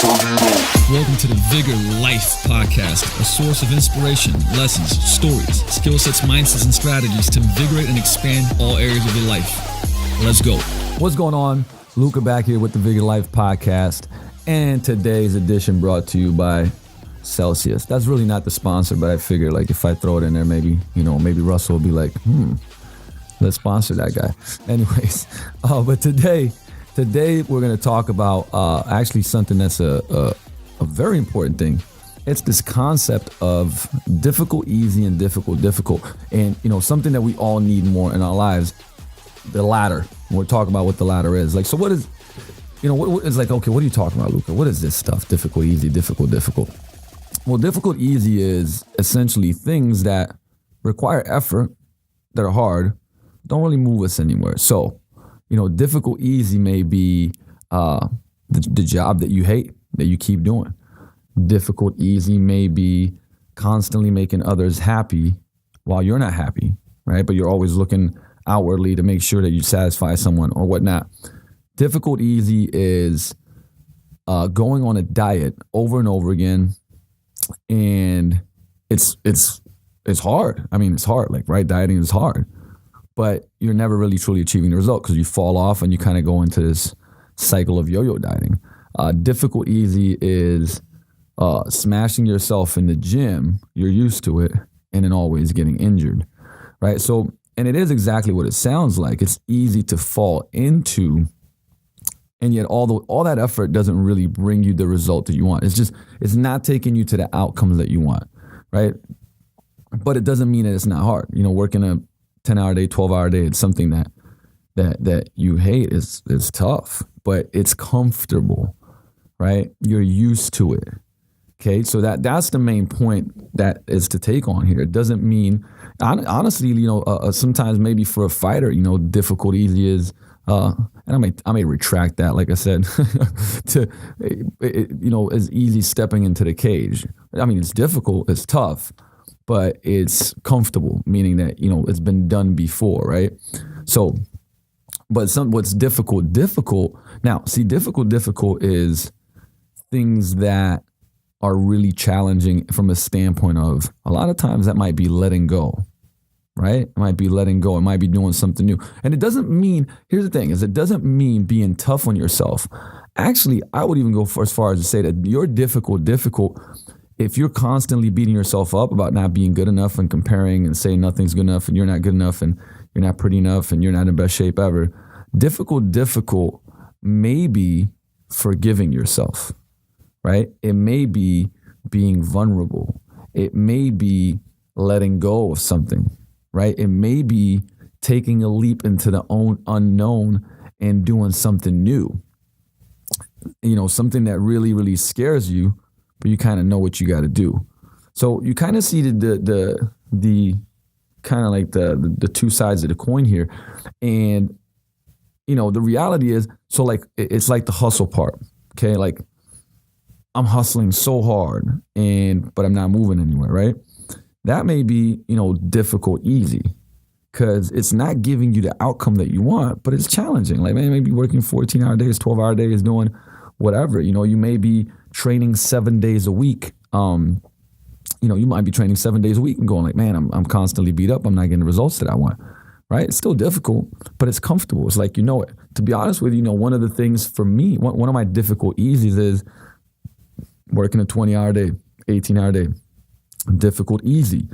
Welcome to the Vigor Life Podcast, a source of inspiration, lessons, stories, skill sets, mindsets, and strategies to invigorate and expand all areas of your life. Let's go. What's going on? Luka back here with the Vigor Life Podcast, and today's edition brought to you by Celsius. That's really not the sponsor, but I figured like if I throw it in there, maybe Russell will be like, let's sponsor that guy. Anyways, but today we're going to talk about actually something that's a very important thing. It's this concept of difficult, easy, and difficult. And, something that we all need more in our lives, the ladder. We'll talk about what the ladder is. Like, so what is, what is like, okay, what are you talking about, Luka? What is this stuff? Difficult, easy, difficult. Well, difficult, easy is essentially things that require effort, that are hard, don't really move us anywhere. So, difficult, easy may be the job that you hate, that you keep doing. Difficult, easy may be constantly making others happy while you're not happy, right? But you're always looking outwardly to make sure that you satisfy someone or whatnot. Difficult, easy is going on a diet over and over again, and it's hard. I mean, it's hard, like, right? Dieting is hard. But you're never really truly achieving the result because you fall off and you kind of go into this cycle of yo-yo dieting. Difficult, easy is smashing yourself in the gym. You're used to it and then always getting injured, right? So, and it is exactly what it sounds like. It's easy to fall into, and yet all that effort doesn't really bring you the result that you want. It's not taking you to the outcomes that you want, right? But it doesn't mean that it's not hard. Working a 10-hour day, 12-hour day, it's something that you hate is tough, but it's comfortable, right? You're used to it. Okay, so that's the main point that is to take on here. It doesn't mean, honestly, sometimes maybe for a fighter, difficult, easy is, and I may retract that, like I said, as easy stepping into the cage. I mean, it's difficult, it's tough, but it's comfortable, meaning that, it's been done before, right? So, but what's difficult now, see, difficult is things that are really challenging from a standpoint of, a lot of times that might be letting go, right? It might be letting go. It might be doing something new. And it doesn't mean, here's the thing, it doesn't mean being tough on yourself. Actually, I would even go as far as to say that you're difficult, if you're constantly beating yourself up about not being good enough and comparing and saying nothing's good enough and you're not good enough and you're not pretty enough and you're not in best shape ever, difficult may be forgiving yourself, right? It may be being vulnerable. It may be letting go of something, right? It may be taking a leap into the unknown and doing something new, something that really, really scares you, but you kind of know what you got to do. So you kind of see the kind of like the two sides of the coin here. And, the reality is, so like, it's like the hustle part, okay? Like, I'm hustling so hard but I'm not moving anywhere, right? That may be, difficult, easy, because it's not giving you the outcome that you want, but it's challenging. Like, man, maybe working 14-hour days, 12-hour days, doing whatever, you may be training 7 days a week. You might be training 7 days a week and going like, man, I'm constantly beat up. I'm not getting the results that I want, right? It's still difficult, but it's comfortable. It's like, it. To be honest with you, one of the things for me, one of my difficult easies is working a 20-hour day, 18-hour day. Difficult, easy.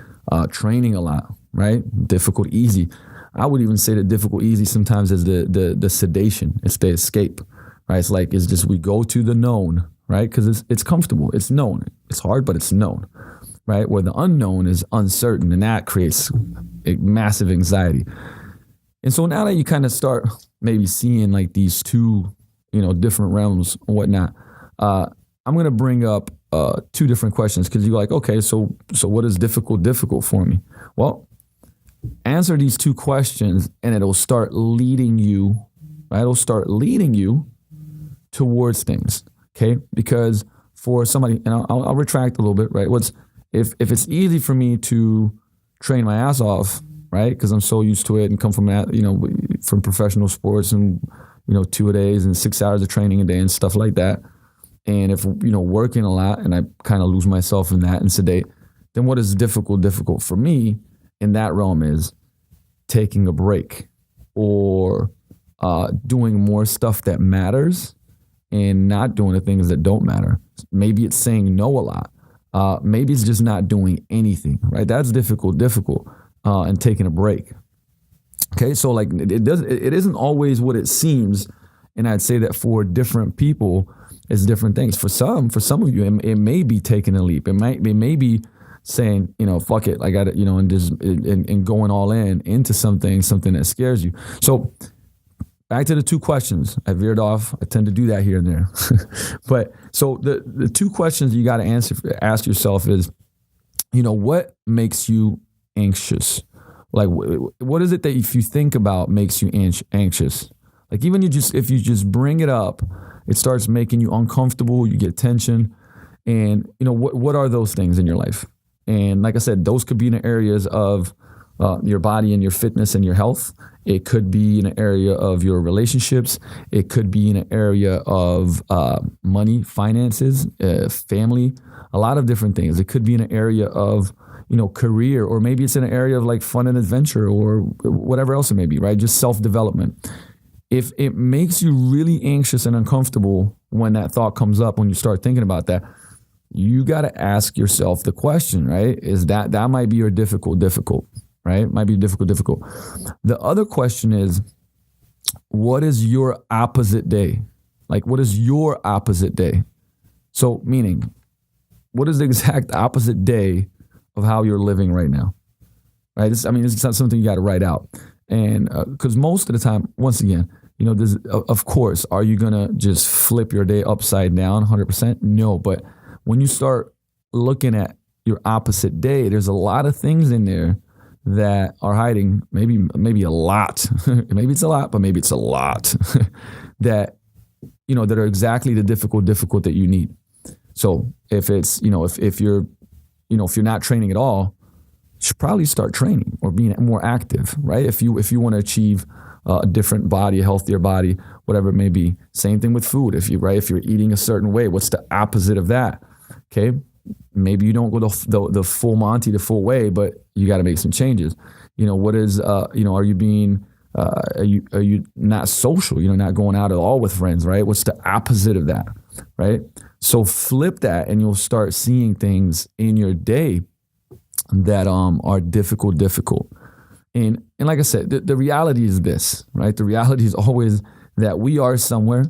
Training a lot, right? Difficult, easy. I would even say that difficult, easy sometimes is the sedation. It's the escape, right? It's just we go to the known, right? Because it's comfortable. It's known. It's hard, but it's known, right? Where the unknown is uncertain, and that creates a massive anxiety. And so now that you kind of start maybe seeing like these two, different realms and whatnot, I'm going to bring up two different questions, because you're like, okay, so what is difficult for me? Well, answer these two questions and it'll start leading you, right? It'll start leading you towards things, okay? Because for somebody, and I'll retract a little bit, right? If it's easy for me to train my ass off, right? Because I'm so used to it and come from that, from professional sports and 2 a days and 6 hours of training a day and stuff like that. And if, working a lot and I kind of lose myself in that and sedate, then what is difficult for me in that realm is taking a break or doing more stuff that matters and not doing the things that don't matter. Maybe it's saying no a lot. Maybe it's just not doing anything, right? That's difficult, and taking a break. Okay, so like it isn't always what it seems, and I'd say that for different people, it's different things. For some of you, it may be taking a leap. It may be saying, fuck it, I got it, and just and going all into something that scares you. So back to the two questions. I veered off. I tend to do that here and there. But so the two questions you got to ask yourself is, what makes you anxious? Like, what is it that if you think about makes you anxious? Like, even if you just bring it up, it starts making you uncomfortable. You get tension, and what are those things in your life? And like I said, those could be in the areas of your body and your fitness and your health. It could be in an area of your relationships. It could be in an area of money, finances, family, a lot of different things. It could be in an area of career, or maybe it's in an area of like fun and adventure or whatever else it may be, right? Just self-development. If it makes you really anxious and uncomfortable when that thought comes up, when you start thinking about that, you got to ask yourself the question, right? Is that might be your difficult, right? Might be difficult. The other question is, what is your opposite day? Like, what is your opposite day? So meaning, what is the exact opposite day of how you're living right now, right? It's not something you got to write out. And because most of the time, once again, of course, are you going to just flip your day upside down 100%? No, but when you start looking at your opposite day, there's a lot of things in there that are hiding, maybe a lot, maybe it's a lot, but maybe it's a lot that are exactly the difficult that you need. So if it's, if you're not training at all, you should probably start training or being more active, right? If you want to achieve a different body, a healthier body, whatever it may be. Same thing with food. If you're eating a certain way, what's the opposite of that? Okay, maybe you don't go the full Monty, the full way, but you got to make some changes. What is are you being are you not social? Not going out at all with friends, right? What's the opposite of that, right? So flip that, and you'll start seeing things in your day that are difficult. And like I said, the reality is this, right? The reality is always that we are somewhere,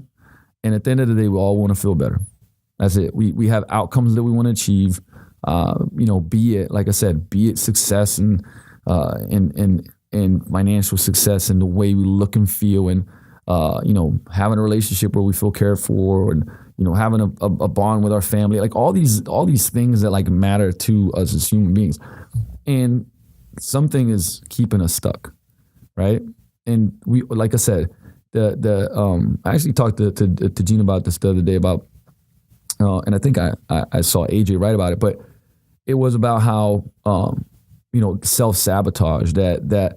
and at the end of the day, we all want to feel better. That's it. We have outcomes that we want to achieve. Be it, like I said, be it success and financial success, and the way we look and feel, and having a relationship where we feel cared for, and having a bond with our family, like all these things that like matter to us as human beings. And something is keeping us stuck, right? And we, like I said, I actually talked to Gene about this the other day about. And I think I saw AJ write about it, but it was about how, self-sabotage, that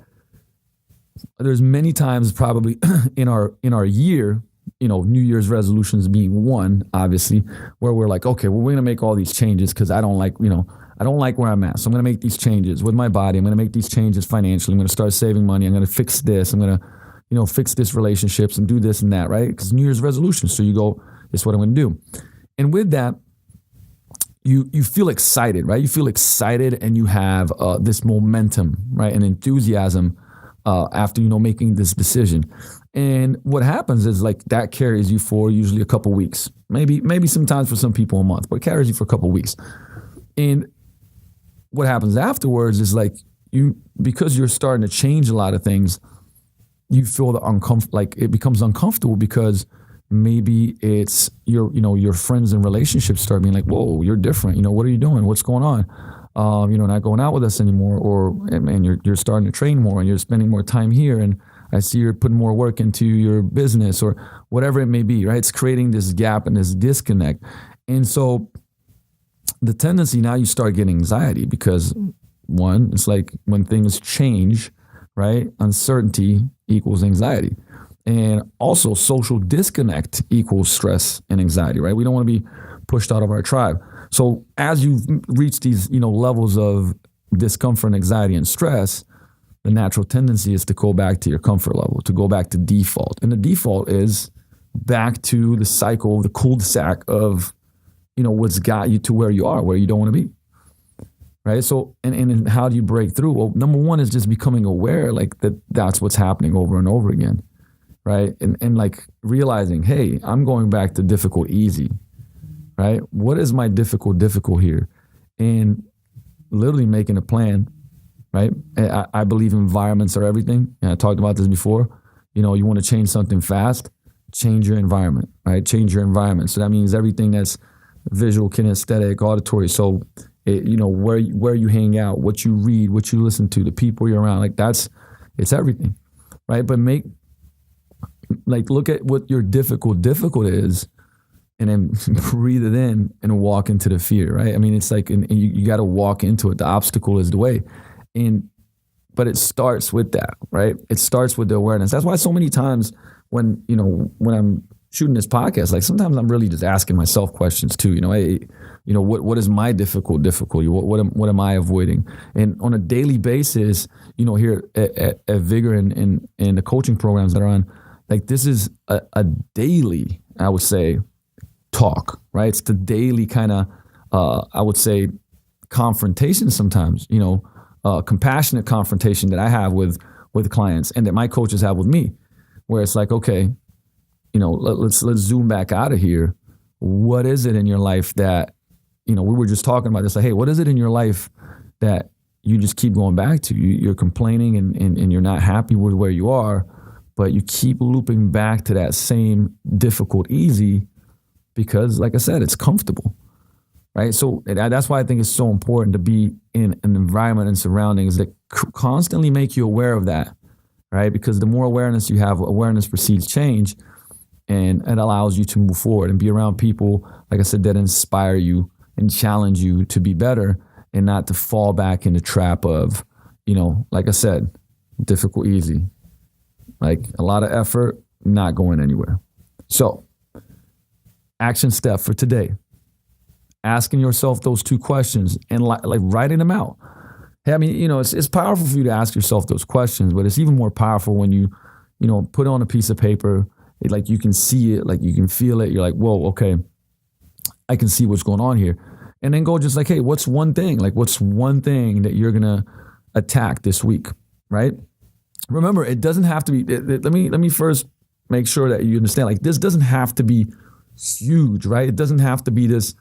there's many times probably in our year, New Year's resolutions being one, obviously, where we're like, okay, well, we're going to make all these changes because I don't like where I'm at. So I'm going to make these changes with my body. I'm going to make these changes financially. I'm going to start saving money. I'm going to fix this. I'm going to, fix this relationships and do this and that, right? Because New Year's resolutions. So you go, this is what I'm going to do. And with that, you feel excited, right? You feel excited, and you have this momentum, right, and enthusiasm after making this decision. And what happens is like that carries you for usually a couple weeks, maybe sometimes for some people a month, but it carries you for a couple weeks. And what happens afterwards is like because you're starting to change a lot of things, you feel like it becomes uncomfortable because maybe it's your friends and relationships start being like, whoa, you're different. What are you doing? What's going on? Not going out with us anymore, and you're starting to train more, and you're spending more time here, and I see you're putting more work into your business or whatever it may be, right? It's creating this gap and this disconnect. And so the tendency now, you start getting anxiety because one, it's like when things change, right? Uncertainty equals anxiety. And also social disconnect equals stress and anxiety, right? We don't want to be pushed out of our tribe. So as you've reached these, levels of discomfort, and anxiety, and stress, the natural tendency is to go back to your comfort level, to go back to default. And the default is back to the cycle, the cul-de-sac of, what's got you to where you are, where you don't want to be. Right. So, and how do you break through? Well, number one is just becoming aware, like that's what's happening over and over again. Right. And like realizing, hey, I'm going back to difficult, easy. Right. What is my difficult here? And literally making a plan. Right. I believe environments are everything. And I talked about this before. You want to change something fast, change your environment. Right. Change your environment. So that means everything that's visual, kinesthetic, auditory. So, where you hang out, what you read, what you listen to, the people you're around, like it's everything, right? But look at what your difficult is, and then breathe it in and walk into the fear, right? I mean, it's like, and you got to walk into it. The obstacle is the way, but it starts with that, right? It starts with the awareness. That's why so many times when I'm shooting this podcast, like sometimes I'm really just asking myself questions too. Hey, what is my difficulty? What am I avoiding? And on a daily basis, here at Vigor and the coaching programs that are on, like this is a daily, I would say, talk, right? It's the daily kind of, I would say, confrontation sometimes. Compassionate confrontation that I have with clients and that my coaches have with me, where it's like, okay, let's zoom back out of here. What is it in your life that, we were just talking about this, like, hey, what is it in your life that you just keep going back to? You're complaining and you're not happy with where you are, but you keep looping back to that same difficult, easy, because like I said, it's comfortable, right? So that's why I think it's so important to be in an environment and surroundings that constantly make you aware of that, right? Because the more awareness you have, awareness precedes change. And it allows you to move forward and be around people, like I said, that inspire you and challenge you to be better and not to fall back in the trap of, like I said, difficult, easy. Like a lot of effort, not going anywhere. So, action step for today. Asking yourself those two questions and like writing them out. Hey, I mean, it's powerful for you to ask yourself those questions, but it's even more powerful when you put it on a piece of paper. Like you can see it, like you can feel it. You're like, whoa, okay, I can see what's going on here. And then go just like, hey, what's one thing? Like, what's one thing that you're going to attack this week, right? Remember, it doesn't have to be, let me first make sure that you understand, like this doesn't have to be huge, right? It doesn't have to be this,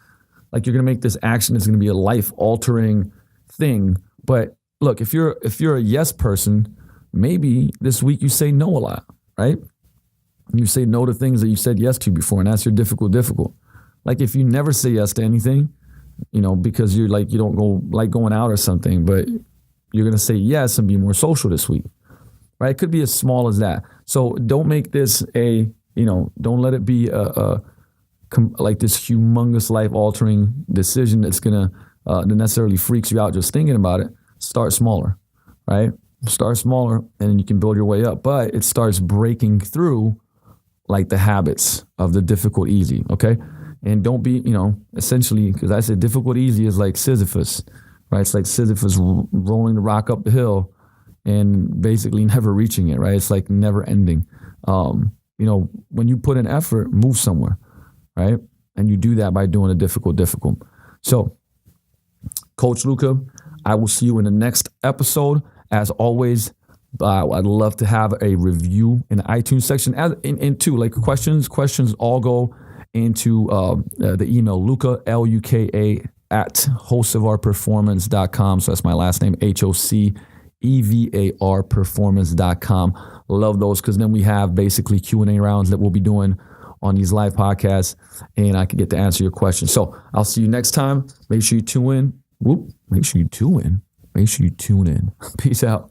like you're going to make this action, it's going to be a life-altering thing. But look, if you're a yes person, maybe this week you say no a lot, right? You say no to things that you said yes to before, and that's your difficult. Like if you never say yes to anything, because you're like, you don't go like going out or something, but you're going to say yes and be more social this week, right? It could be as small as that. So don't make this don't let it be like this humongous life-altering decision that's going to that necessarily freaks you out just thinking about it. Start smaller, right? Start smaller, and then you can build your way up. But it starts breaking through like the habits of the difficult, easy, okay? And don't be, essentially, because I said difficult, easy is like Sisyphus, right? It's like Sisyphus rolling the rock up the hill and basically never reaching it, right? It's like never ending. When you put in effort, move somewhere, right? And you do that by doing a difficult. So, Coach Luka, I will see you in the next episode. As always, I'd love to have a review in the iTunes section. Into like questions all go into the email Luka, Luka at hocevarperformance.com. So that's my last name, HOCEVAR performance.com. Love those, because then we have basically Q&A rounds that we'll be doing on these live podcasts, and I can get to answer your questions. So I'll see you next time. Make sure you tune in. Make sure you tune in. Peace out.